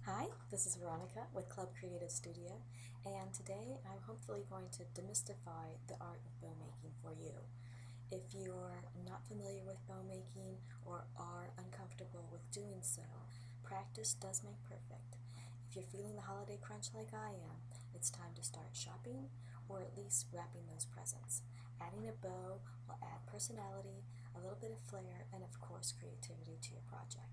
Hi, this is Veronica with Club Creative Studio, and today I'm hopefully going to demystify the art of bow making for you. If you're not familiar with bow making or are uncomfortable with doing so, practice does make perfect. If you're feeling the holiday crunch like I am, it's time to start shopping or at least wrapping those presents. Adding a bow will add personality, a little bit of flair, and of course creativity to your project.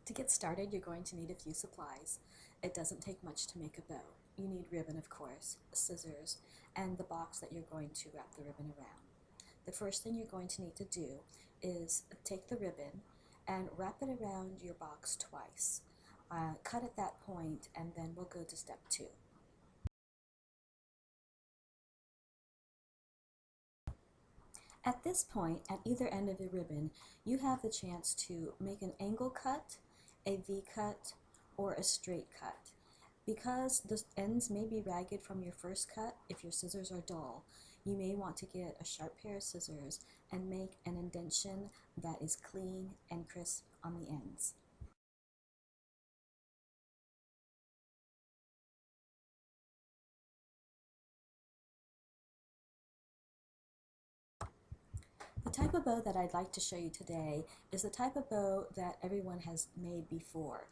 To get started, you're going to need a few supplies. It doesn't take much to make a bow. You need ribbon, of course, scissors, and the box that you're going to wrap the ribbon around. The first thing you're going to need to do is take the ribbon and wrap it around your box twice. Cut at that point, and then we'll go to step 2. At this point, at either end of the ribbon, you have the chance to make an angle cut, a V cut, or a straight cut. Because the ends may be ragged from your first cut, if your scissors are dull, you may want to get a sharp pair of scissors and make an indentation that is clean and crisp on the ends. The type of bow that I'd like to show you today is the type of bow that everyone has made before.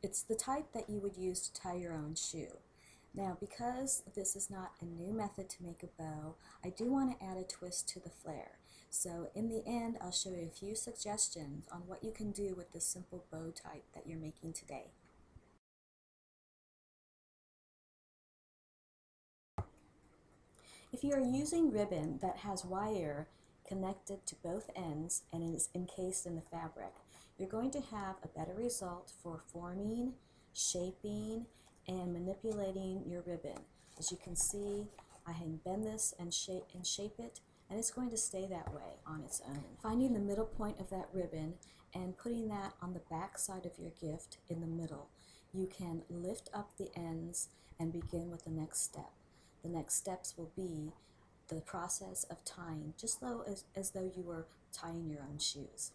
It's the type that you would use to tie your own shoe. Now, because this is not a new method to make a bow, I do want to add a twist to the flair. So in the end, I'll show you a few suggestions on what you can do with this simple bow type that you're making today. If you are using ribbon that has wire connected to both ends and is encased in the fabric, you're going to have a better result for forming, shaping, and manipulating your ribbon. As you can see, I can bend this and shape it, and it's going to stay that way on its own. Finding the middle point of that ribbon and putting that on the back side of your gift in the middle, you can lift up the ends and begin with the next step. The next steps will be the process of tying, just as though you were tying your own shoes.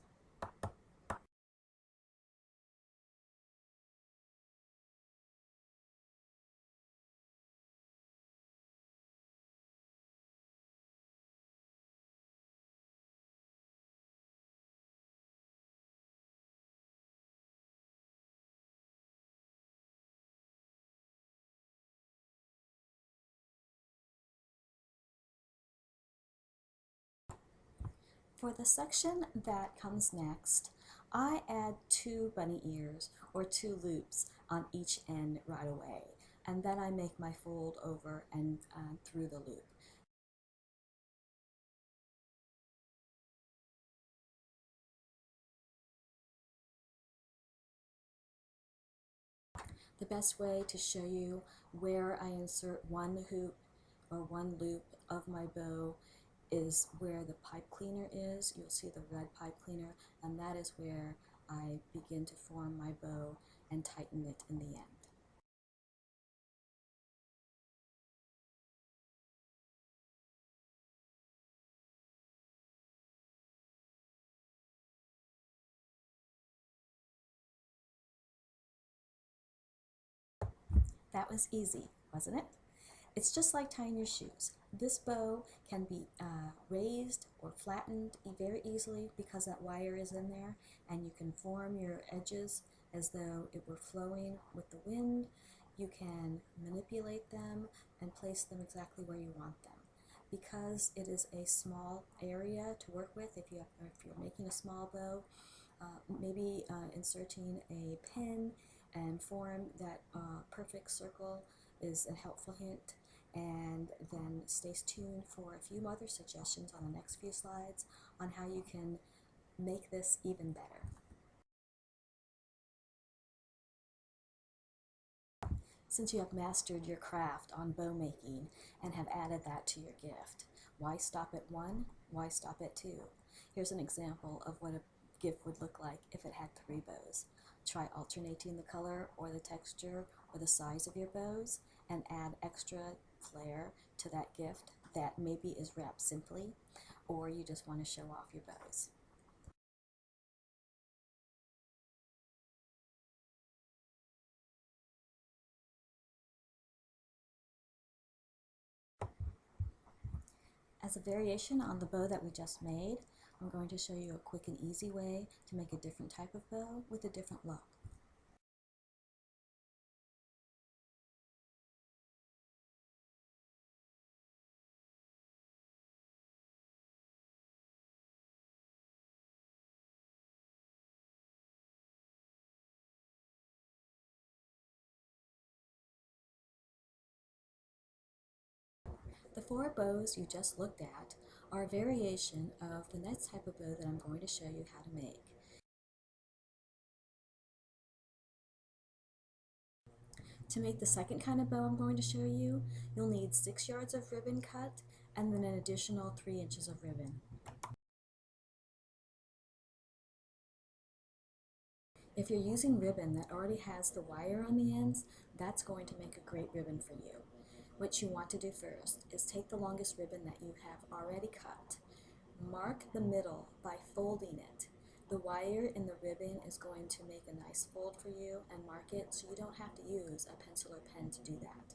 For the section that comes next, I add 2 bunny ears or 2 loops on each end right away, and then I make my fold over and through the loop. The best way to show you where I insert one hoop or one loop of my bow is where the pipe cleaner is. You'll see the red pipe cleaner, and that is where I begin to form my bow and tighten it in the end. That was easy, wasn't it? It's just like tying your shoes. This bow can be raised or flattened very easily because that wire is in there, and you can form your edges as though it were flowing with the wind. You can manipulate them and place them exactly where you want them. Because it is a small area to work with, if you're making a small bow, maybe inserting a pin and form that perfect circle is a helpful hint. And then stay tuned for a few other suggestions on the next few slides on how you can make this even better. Since you have mastered your craft on bow making and have added that to your gift, why stop at 1? Why stop at 2? Here's an example of what a gift would look like if it had 3 bows. Try alternating the color or the texture or the size of your bows and add extra flair to that gift that maybe is wrapped simply, or you just want to show off your bows. As a variation on the bow that we just made, I'm going to show you a quick and easy way to make a different type of bow with a different look. The four bows you just looked at are a variation of the next type of bow that I'm going to show you how to make. To make the second kind of bow I'm going to show you, you'll need 6 yards of ribbon cut and then an additional 3 inches of ribbon. If you're using ribbon that already has the wire on the ends, that's going to make a great ribbon for you. What you want to do first is take the longest ribbon that you have already cut. Mark the middle by folding it. The wire in the ribbon is going to make a nice fold for you and mark it so you don't have to use a pencil or pen to do that.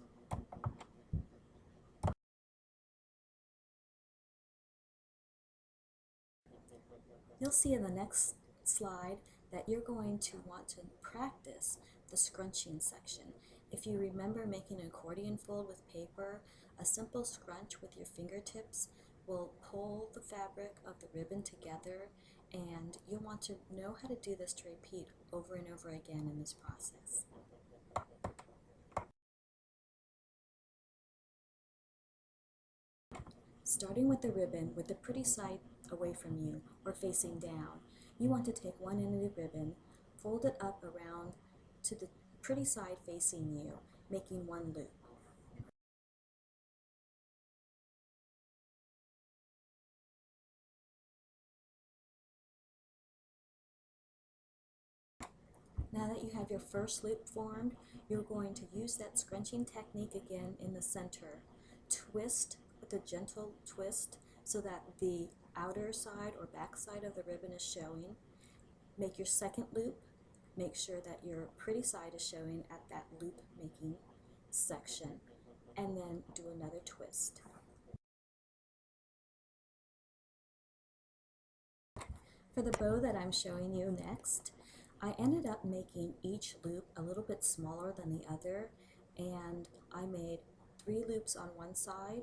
You'll see in the next slide that you're going to want to practice the scrunching section. If you remember making an accordion fold with paper, a simple scrunch with your fingertips will pull the fabric of the ribbon together, and you'll want to know how to do this to repeat over and over again in this process. Starting with the ribbon with the pretty side away from you or facing down, you want to take one end of the ribbon, fold it up around to the pretty side facing you, making one loop. Now that you have your first loop formed, you're going to use that scrunching technique again in the center. Twist with a gentle twist so that the outer side or back side of the ribbon is showing. Make your second loop. Make sure that your pretty side is showing at that loop making section, and then do another twist. For the bow that I'm showing you next, I ended up making each loop a little bit smaller than the other, and I made 3 loops on one side,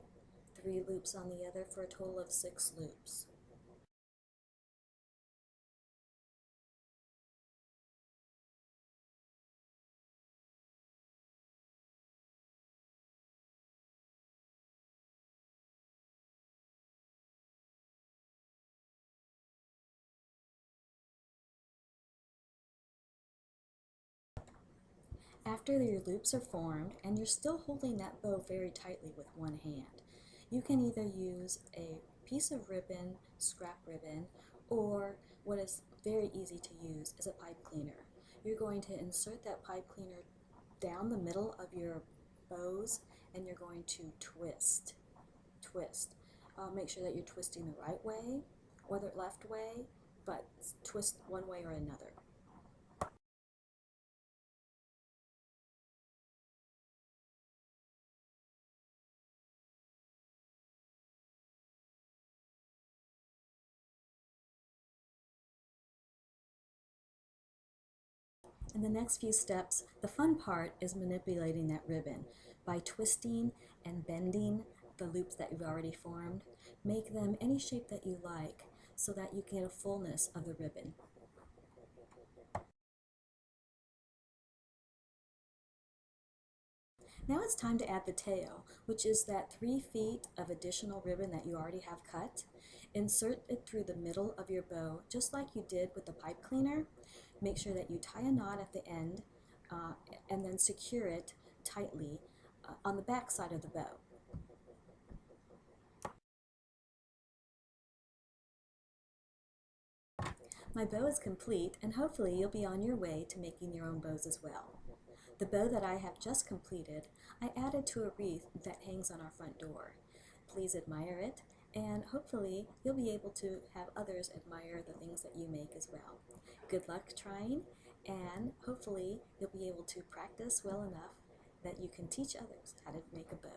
3 loops on the other for a total of 6 loops. After your loops are formed and you're still holding that bow very tightly with one hand, you can either use a piece of ribbon, scrap ribbon, or what is very easy to use is a pipe cleaner. You're going to insert that pipe cleaner down the middle of your bows and you're going to twist. Make sure that you're twisting the right way or the left way, but twist one way or another. In the next few steps, the fun part is manipulating that ribbon by twisting and bending the loops that you've already formed. Make them any shape that you like so that you get a fullness of the ribbon. Now it's time to add the tail, which is that 3 feet of additional ribbon that you already have cut. Insert it through the middle of your bow, just like you did with the pipe cleaner. Make sure that you tie a knot at the end and then secure it tightly on the back side of the bow. My bow is complete, and hopefully you'll be on your way to making your own bows as well. The bow that I have just completed, I added to a wreath that hangs on our front door. Please admire it, and hopefully you'll be able to have others admire the things that you make as well. Good luck trying, and hopefully you'll be able to practice well enough that you can teach others how to make a bow.